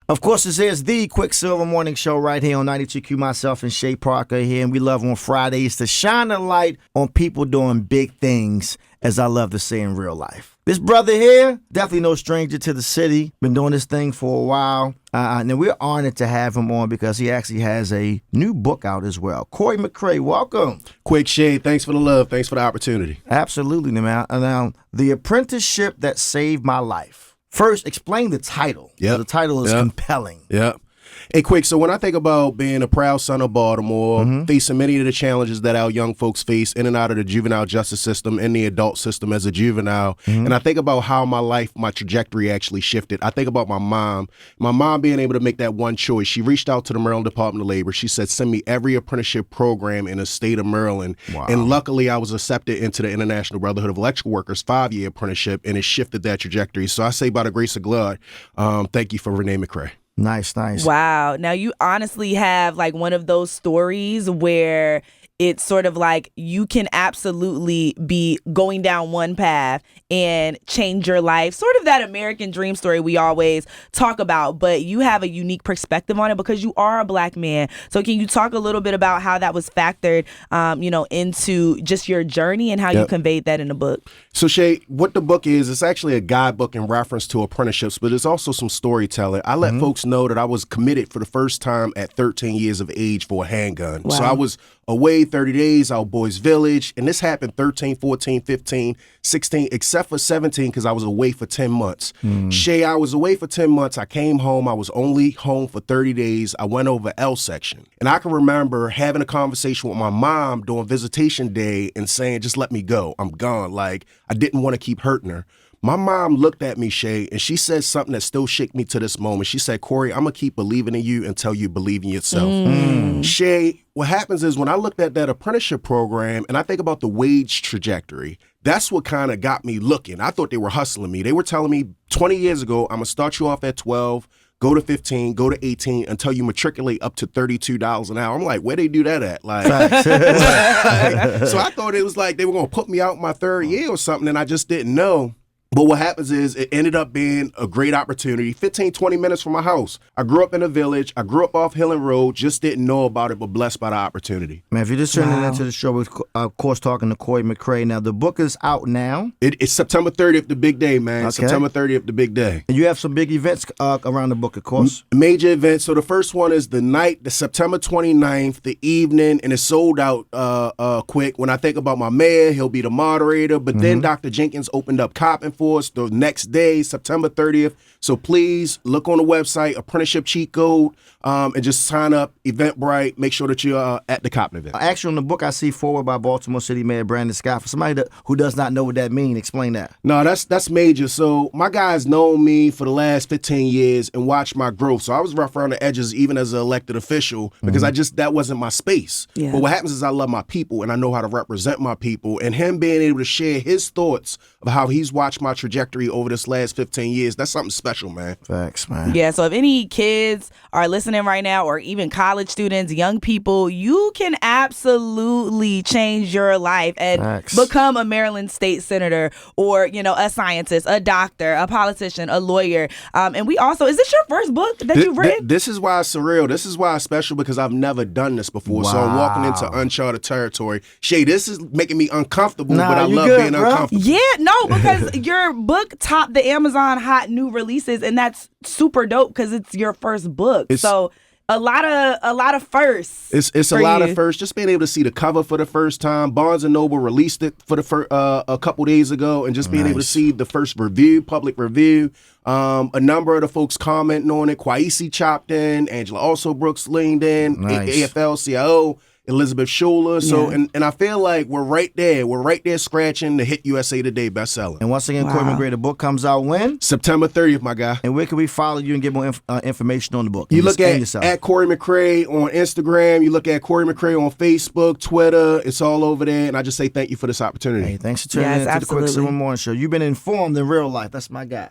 Of course, this is the Quicksilver Morning Show right here on 92Q. Myself and Shay Parker here, and we love on Fridays to shine a light on people doing big things, as I love to say in real life. This brother here, definitely no stranger to the city, been doing this thing for a while, and we're honored to have him on because he actually has a new book out as well. Cory McCray, welcome. Quick, Shay, thanks for the love. Thanks for the opportunity. Absolutely, man. Now, The Apprenticeship That Saved My Life. First, explain the title. Yep. The title is compelling. Yeah. Hey, Quick, so when I think about being a proud son of Baltimore, facing many of the challenges that our young folks face in and out of the juvenile justice system and the adult system as a juvenile, and I think about how my trajectory actually shifted. I think about my mom being able to make that one choice. She reached out to the Maryland Department of Labor. She said, send me every apprenticeship program in the state of Maryland. Wow. And luckily, I was accepted into the International Brotherhood of Electrical Workers 5-year apprenticeship, and it shifted that trajectory. So I say, by the grace of God, thank you for Renee McCray. Nice. Wow. Now, you honestly have like one of those stories where it's sort of like you can absolutely be going down one path and change your life. Sort of that American dream story we always talk about, but you have a unique perspective on it because you are a Black man. So can you talk a little bit about how that was factored, into just your journey and how you conveyed that in the book? So, Shay, what the book is, it's actually a guidebook in reference to apprenticeships, but it's also some storytelling. I let folks know that I was committed for the first time at 13 years of age for a handgun. Wow. So I was away 30 days, out Boys Village, and this happened 13, 14, 15, 16, except for 17 because I was away for 10 months. Shay, I was away for 10 months. I came home. I was only home for 30 days. I went over L section. And I can remember having a conversation with my mom during visitation day and saying, just let me go. I'm gone. Like, I didn't want to keep hurting her. My mom looked at me, Shay, and she said something that still shake me to this moment. She said, Cory, I'm going to keep believing in you until you believe in yourself. Shay, what happens is when I looked at that apprenticeship program and I think about the wage trajectory, that's what kind of got me looking. I thought they were hustling me. They were telling me 20 years ago, I'm going to start you off at 12, go to 15, go to 18 until you matriculate up to $32 an hour. I'm like, where they do that at? Like, so I thought it was like they were going to put me out my third year or something, and I just didn't know. But what happens is it ended up being a great opportunity, 15, 20 minutes from my house. I grew up in a village. I grew up off Hill and Road, just didn't know about it, but blessed by the opportunity. Man, if you're just tuning into the show, we're, of course, talking to Cory McCray. Now, the book is out now. It's September 30th, the big day, man. Okay. September 30th, the big day. And you have some big events around the book, of course. Major events. So the first one is the night, the September 29th, the evening, and it's sold out quick. When I think about my mayor, he'll be the moderator. But then Dr. Jenkins opened up Coppin for us the next day, September 30th. So please look on the website, apprenticeship cheat code, and just sign up, Eventbrite. Make sure that you're at the Coppin event. Actually, on the book, I see forward by Baltimore City Mayor Brandon Scott. For somebody who does not know what that means, explain that. No, that's major. So my guys know me for the last 15 years and watched my growth. So I was rough around the edges even as an elected official because that wasn't my space. Yeah. But what happens is I love my people and I know how to represent my people. And him being able to share his thoughts of how he's watched my trajectory over this last 15 years, that's something special, man. Facts, man. Yeah, so if any kids are listening right now or even college students, young people, you can absolutely change your life and become a Maryland state senator or, a scientist, a doctor, a politician, a lawyer. And we also, is this your first book that you've written? This is why it's surreal. This is why it's special because I've never done this before. Wow. So I'm walking into uncharted territory. Shay, this is making me uncomfortable, but I love being bro. uncomfortable. Yeah, no, because your book topped the Amazon Hot New Releases, and that's super dope because it's your first book. So a lot of firsts. It's a lot of firsts. Just being able to see the cover for the first time. Barnes & Noble released it for a couple days ago, and just being able to see the first public review. A number of the folks commenting on it. Kwaisi chopped in. Angela Also Brooks leaned in. AFL-CIO. Elizabeth Schuler. So, and I feel like we're right there. We're right there scratching the hit USA Today bestseller. And once again, Cory McCray, the book comes out when? September 30th, my guy. And where can we follow you and get more information on the book? You look at Cory McCray on Instagram. You look at Cory McCray on Facebook, Twitter. It's all over there. And I just say thank you for this opportunity. Hey, thanks for tuning in to the Quicksilver Morning Show. You've been informed in real life. That's my guy.